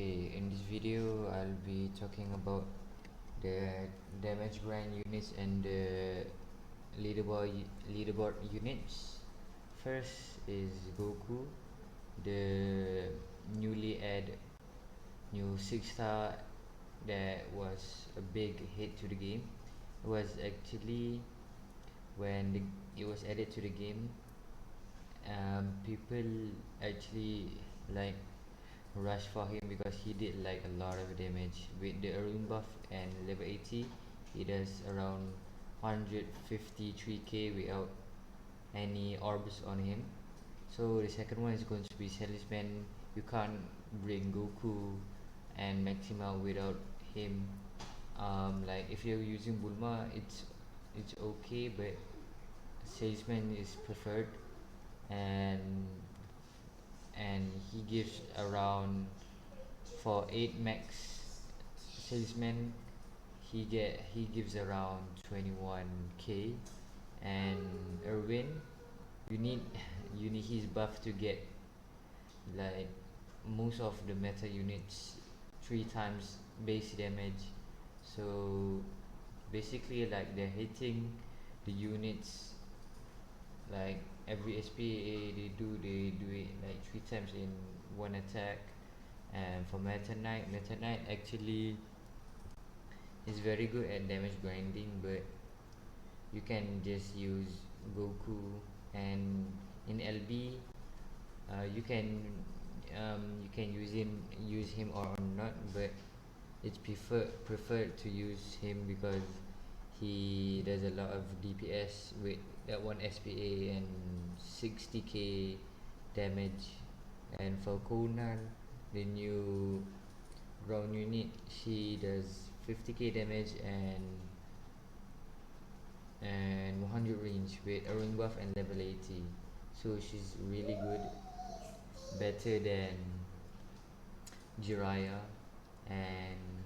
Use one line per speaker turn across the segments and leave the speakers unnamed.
Okay, in this video I'll be talking about the damage grind units and the leaderboard units. First is Goku, the newly added new 6 star that was a big hit to the game. It was actually when it was added to the game, people actually like rush for him because he did like a lot of damage. With the Arun buff and level 80, he does around 153k without any orbs on him. So the second one is going to be Salesman. You can't bring Goku and Maxima without him. Like if you're using Bulma, it's okay, but Salesman is preferred, and he gives around for 8 max salesman. He gives around 21k. And Erwin, you need you need his buff to get like most of the meta units 3 times base damage. So basically, like, they're hitting the units like every SPA they do it like 3 times in one attack. And for Meta Knight actually is very good at damage grinding, but you can just use Goku. And in LB, you can use him or not, but it's preferred to use him because he does a lot of DPS with that one SPA and 60k damage. And for Conan, the new ground unit, she does 50k damage and 100 range with a ring buff and level 80. So she's really good, better than Jiraiya. And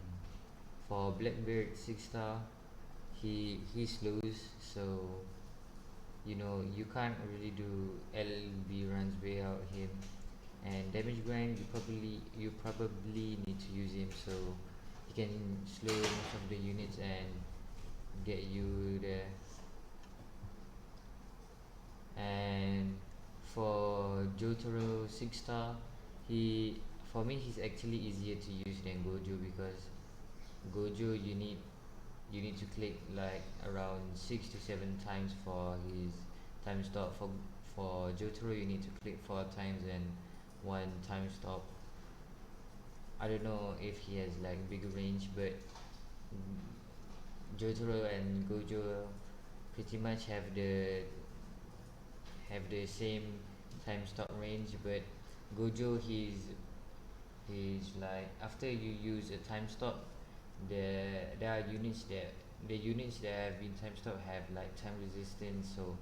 for Blackbeard 6 star, he slows, so you can't really do LB runs without him. And damage grind, you probably need to use him, so he can slow most of the units and get you there. And for Jotaro 6 star, he for me he's actually easier to use than Gojo, because Gojo, you need to click like around 6 to 7 times for his time stop. For Jotaro, you need to click 4 times and one time stop. I don't know if he has like bigger range, but Jotaro and Gojo pretty much have the same time stop range. But Gojo, he's like, after you use a time stop, there are units that the units that have been time stop have like time resistance, so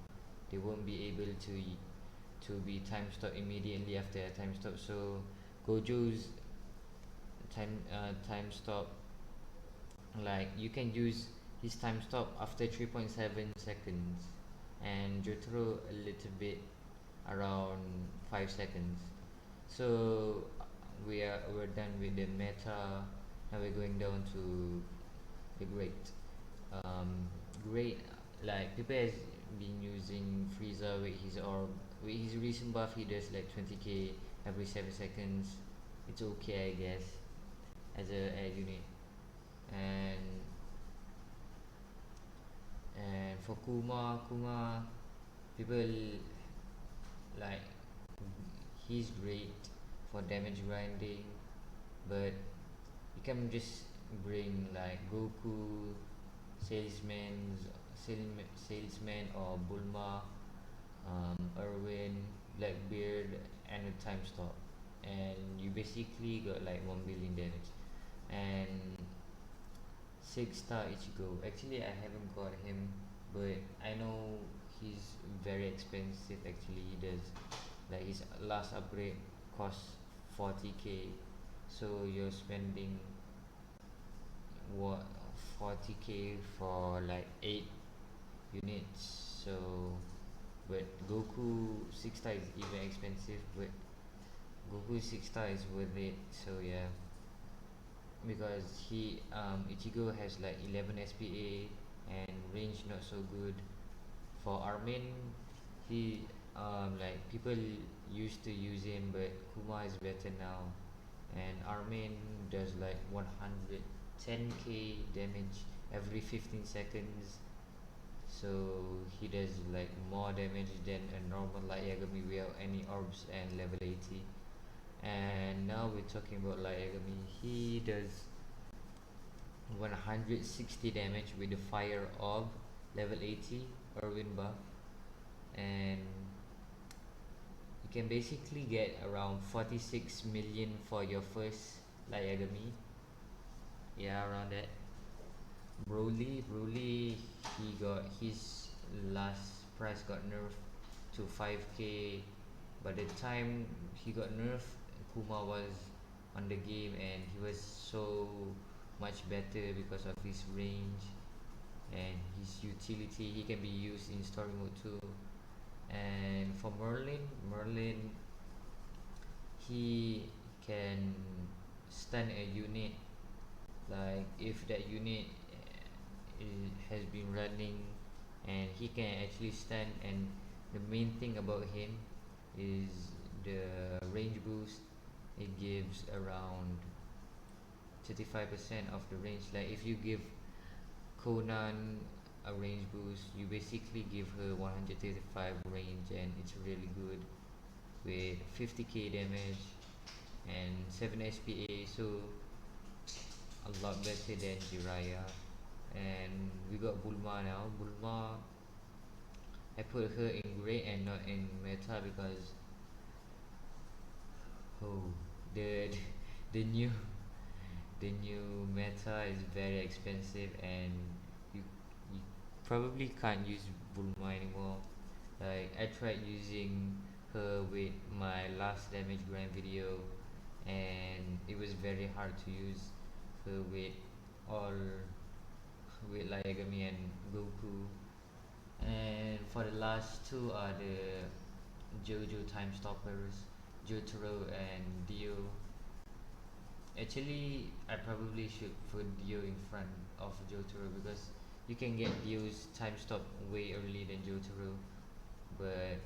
they won't be able to be time stop immediately after a time stop. So Gojo's time stop, like, you can use his time stop after 3.7 seconds, and Jotaro a little bit around 5 seconds. So we're done with the meta. Now we're going down to the great. Great, like, people has been using Frieza with his orb. With his recent buff, he does like 20k every 7 seconds. It's okay, I guess, as a unit. And and for Kuma, people like, he's great for damage grinding, but you can just bring like Goku, salesman, salesman or Bulma, Erwin, Blackbeard, and a time stop, and you basically got like 1 billion damage. And 6 star Ichigo, actually I haven't got him, but I know he's very expensive. Actually, he does, like, his last upgrade costs 40k, so you're spending what 40k for like 8 units. So, but Goku 6 star is even expensive, but Goku 6 star is worth it. So yeah. because Ichigo has like 11 SPA and range not so good. For Armin, he like people used to use him, but Kuma is better now, and Armin does like 110k damage every 15 seconds, so he does like more damage than a normal Light Yagami without any orbs and level 80. And now we're talking about Light Yagami. He does 160 damage with the fire orb level 80 Irwin buff, and you can basically get around 46 million for your first Light Yagami. Yeah, around that. Broly, he got his last price got nerfed to 5k. By the time he got nerfed, Kuma was on the game and he was so much better because of his range and his utility. He can be used in story mode too. And for Merlin, he can stun a unit, like if that unit has been running, and he can actually stun. And the main thing about him is the range boost. It gives around 35% of the range. Like if you give Conan a range boost, you basically give her 135 range, and it's really good with 50k damage and 7 SPA, so a lot better than Jiraiya. And we got Bulma now. Bulma, I put her in grey and not in meta because oh, the the new the new meta is very expensive, and you probably can't use Bulma anymore. Like I tried using her with my last damage grind video, and it was very hard to use her all with Light Yagami and Goku. And for the last two are the JoJo Time Stoppers, Jotaro and Dio. Actually, I probably should put Dio in front of Jotaro because you can get Dio's time stop way early than Jotaro, but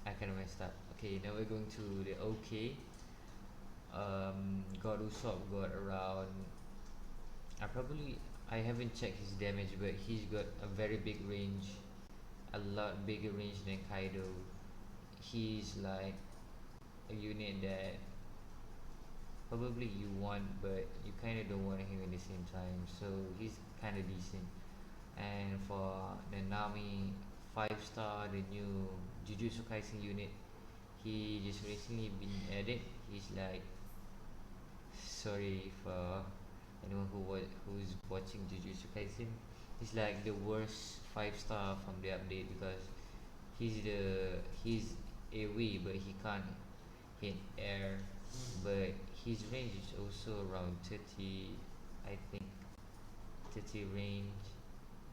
I kind of messed up. Okay, now we're going to the OK. God Usopp got around. I haven't checked his damage, but he's got a very big range, a lot bigger range than Kaido. He's like a unit that probably you want, but you kind of don't want him at the same time. So he's kind of decent. And for the Nami 5 star, the new Jujutsu Kaisen unit, he just recently been added. He's like, sorry for anyone who's watching Jujutsu Kaisen. He's like the worst 5 star from the update because he's AoE, but he can't hit air. But his range is also around 30, I think, 30 range,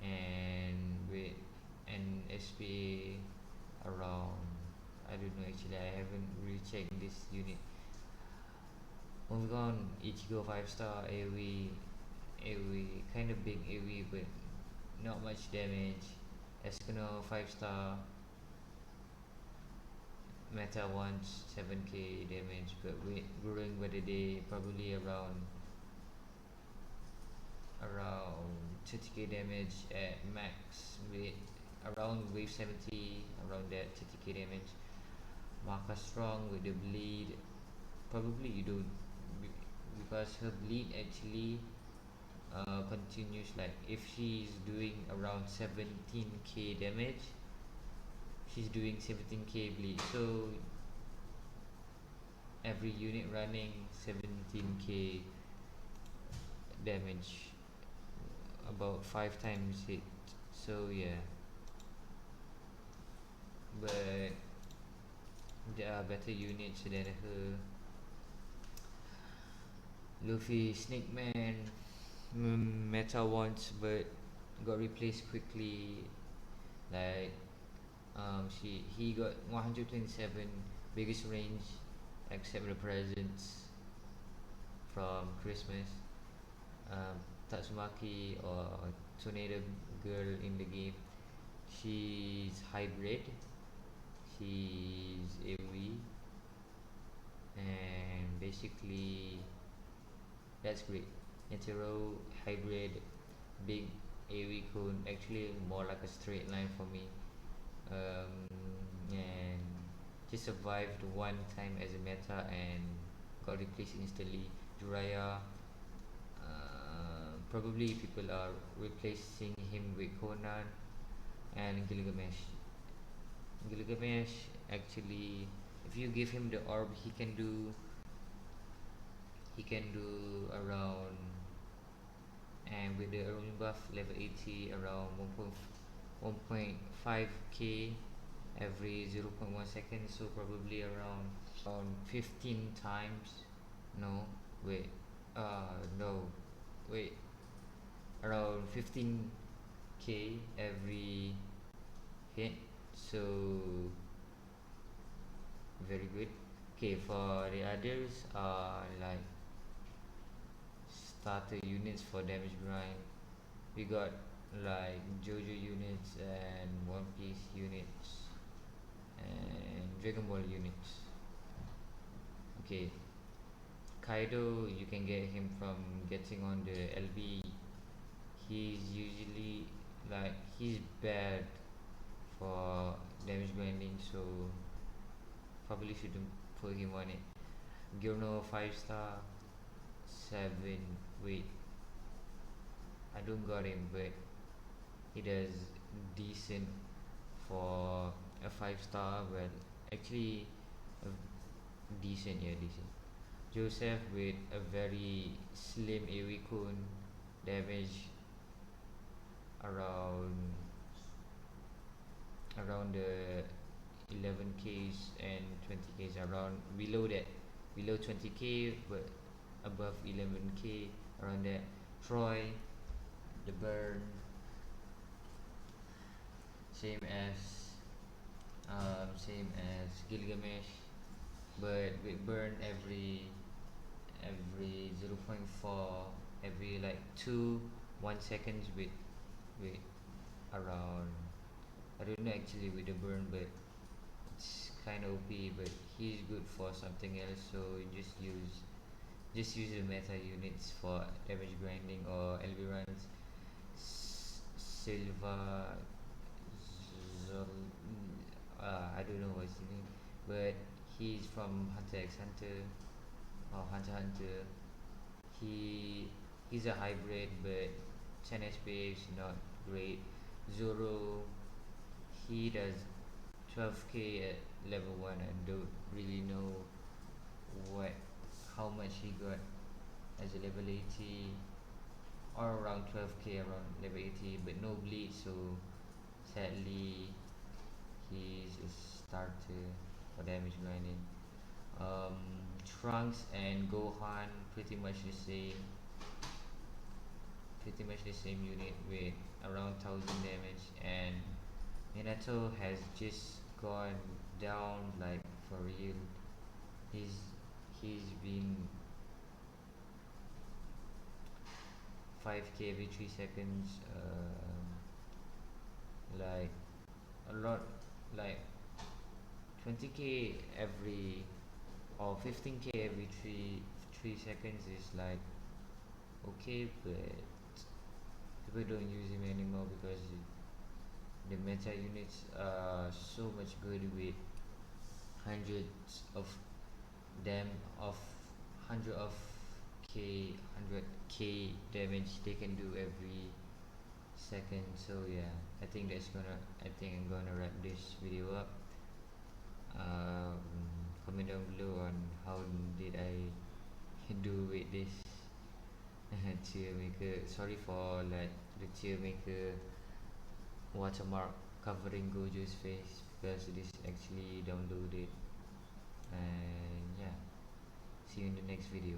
and with an SPA around, I don't know actually, I haven't really checked this unit. Moving on, Ichigo 5 star AoE, kind of big AoE, but not much damage. Escuno 5 star, meta wants 7k damage, but growing by the day, probably around 30k damage at max with around wave 70, around that 30k damage. Maka strong with the bleed, probably you don't, because her bleed actually continues. Like if she's doing around 17k damage, she's doing 17k bleed, so every unit running 17k damage, about 5 times hit. So yeah, but there are better units than her. Luffy Snake Man, meta once but got replaced quickly. Like he got 127 biggest range accept the presents from Christmas. um, Tatsumaki or Tornado Girl in the game, she's hybrid, she's AoE, and basically that's great. Hetero, hybrid, big AoE cone, actually more like a straight line for me. And just survived one time as a meta and got replaced instantly. Jiraiya, probably people are replacing him with Conan and Gilgamesh. Gilgamesh actually, if you give him the orb, he can do around, and with the early buff level 80 around 1.5k every 0.1 seconds, so probably around 15 times. No, wait, no, wait, around 15k every hit, so very good. Okay, for the others are like starter units for damage grind. We got like JoJo units and One Piece units and Dragon Ball units. Okay, Kaido, you can get him from getting on the LB. He's usually like he's bad for damage grinding, so probably shouldn't put him on it. Gurno 5 star 7. Wait, I don't got him, but he does decent for a 5 star. Well, actually, a decent, yeah, decent. Joseph with a very slim AoE cone, damage around the 11k's and 20k's, around below 20k but above 11k, around that. Troy, the burn, same as Gilgamesh, but with burn every 0.4, every like 1 seconds, with around, I don't know actually with the burn, but it's kind of OP. But he's good for something else, so you just use the meta units for damage grinding or LB runs. Silva, I don't know what's his name, but he's from Hunter x Hunter or Hunter x Hunter. He's a hybrid, but 10 HP is not great. Zoro, he does 12k at level 1. I don't really know what how much he got as a level 80, or around 12k around level 80, but no bleed, so sadly he's a starter for damage grinding. um, Trunks and Gohan, pretty much the same unit with around 1000 damage. And Minato has just gone down, like for real. He's been 5k every 3 seconds, like a lot, like 20k every, or 15k every 3 seconds is like okay, but people don't use him anymore because the meta units are so much good with hundreds of them of hundred of k 100k damage they can do every second. So yeah, I think I'm gonna wrap this video up. um, Comment down below on how did I do with this tear maker. Sorry for like the tear maker watermark covering Gojo's face, because it is actually downloaded. And yeah, see you in the next video.